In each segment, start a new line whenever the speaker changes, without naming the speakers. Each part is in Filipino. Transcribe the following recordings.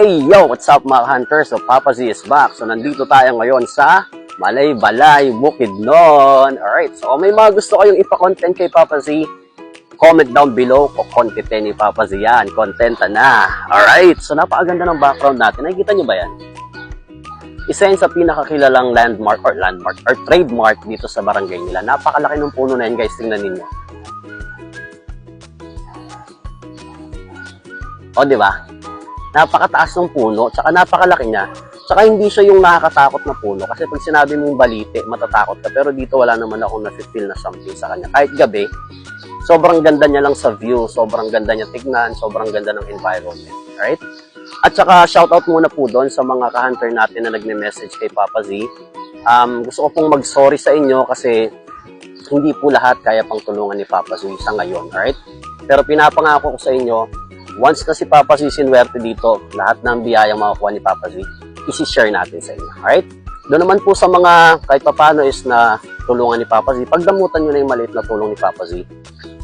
Hey yo, what's up mga hunters? So Papa Z is back. So nandito tayo ngayon sa Malay-Balay, Bukidnon. Alright, so may mga gusto kayong ipa-content kay Papa Z, comment down below kung content ni Papa Z yan. Content na. Alright, so napakaganda ng background natin. Nakikita nyo ba yan? Isa yan sa pinakakilalang landmark or trademark dito sa barangay nila. Napakalaki ng puno na yan guys, tingnan ninyo. O, di ba? Napakataas ng puno, tsaka napakalaki niya. Tsaka hindi siya yung nakakatakot na puno. Kasi pag sinabi mong balite, matatakot ka. Pero dito wala naman akong na-feel na something sa kanya. Kahit gabi, sobrang ganda niya lang sa view, sobrang ganda niya tignan, sobrang ganda ng environment. Alright? At saka shoutout muna po doon sa mga ka-hunter natin na nagme-message kay Papa Z. Gusto ko pong mag-sorry sa inyo kasi hindi po lahat kaya pang tulungan ni Papa Z sa ngayon. Alright? Pero pinapangako ko sa inyo, once na si Papa Z sinwerte dito, lahat ng biyayang makukuha ni Papa Z, isi-share natin sa inyo. Alright? Doon naman po sa mga kahit papano is na tulungan ni Papa Z, pagdamutan nyo na yung maliit na tulong ni Papa Z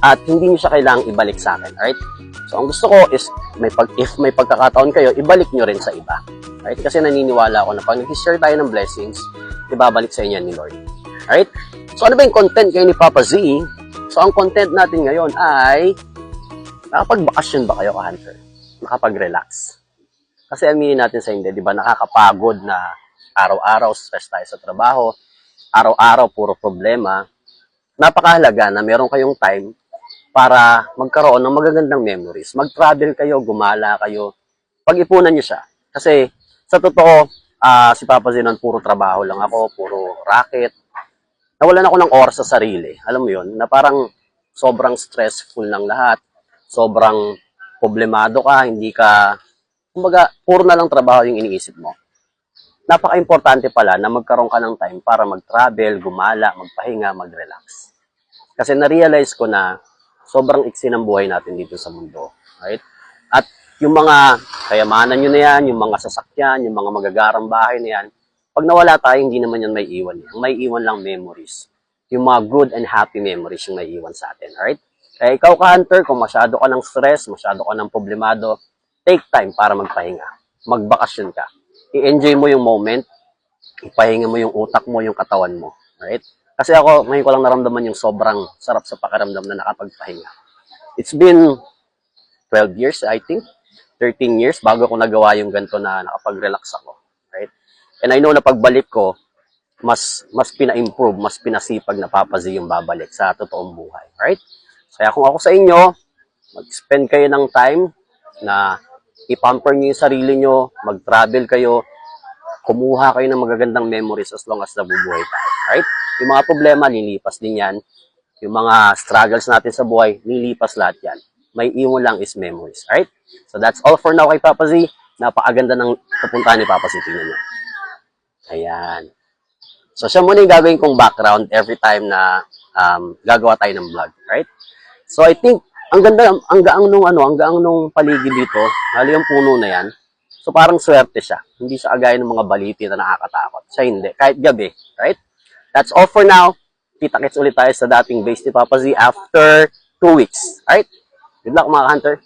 at hindi nyo siya kailangang ibalik sa akin. Alright? So, ang gusto ko is, if may pagkakataon kayo, ibalik nyo rin sa iba. Alright? Kasi naniniwala ako na pag nag-share tayo ng blessings, ibabalik sa inyo ni Lord. Alright? So, ano ba yung content kayo ni Papa Z? So, ang content natin ngayon ay nakapag-bakasyon ba kayo, ka-hunter? Nakapag-relax? Kasi aminin natin sa hindi, di ba, nakakapagod na araw-araw, stress tayo sa trabaho, araw-araw, puro problema. Napakahalaga na meron kayong time para magkaroon ng magagandang memories. Mag-travel kayo, gumala kayo, pag-ipunan nyo siya. Kasi, sa totoo, si Papa Zenon, puro trabaho lang ako, puro racket. Nawalan ako ng oras sa sarili. Alam mo yun, na parang sobrang stressful ng lahat. Sobrang problemado ka, hindi ka, kumbaga, puro na lang trabaho yung iniisip mo. Napaka-importante pala na magkaroon ka ng time para mag-travel, gumala, magpahinga, mag-relax. Kasi na-realize ko na sobrang iksi ng buhay natin dito sa mundo. Right? At yung mga kayamanan nyo na yan, yung mga sasakyan, yung mga magagarang bahay na yan, pag nawala tayo, hindi naman yan may iwan. Ang may iwan lang memories. Yung mga good and happy memories yung may iwan sa atin. Alright? Kaya ikaw ka-hunter, kung masyado ka ng stress, masyado ka ng problemado, take time para magpahinga. Magbakasyon ka. I-enjoy mo yung moment, ipahinga mo yung utak mo, yung katawan mo. Right? Kasi ako, ngayon ko lang naramdaman yung sobrang sarap sa pakiramdam na nakapagpahinga. It's been 12 years, I think. 13 years bago ko nagawa yung ganito na nakapag-relax ako. Right? And I know na pagbalik ko, mas pina-improve, mas pinasipag na Papa Z yung babalik sa totoong buhay. Right? Kaya kung ako sa inyo, mag-spend kayo ng time na ipamper nyo yung sarili nyo, mag-travel kayo, kumuha kayo ng magagandang memories as long as nabubuhay tayo. Right? Yung mga problema, lilipas din yan. Yung mga struggles natin sa buhay, lilipas lahat yan. May iwan lang is memories. Right? So that's all for now kay Papa Z. Napakaganda ng kapuntahan ni Papa Z. Tingnan nyo. Ayan. So siya muna yung gagawin kong background every time na gagawa tayo ng vlog. Right? So I think ang ganda, ang gaang nung paligid dito, hali yung puno na yan. So parang swerte siya. Hindi siya agaya ng mga baliti na nakakatakot. Siya hindi, kahit gabi, right? That's all for now. Kita-kits ulit tayo sa dating base ni Papa Z after 2 weeks, right? Good luck mga hunter.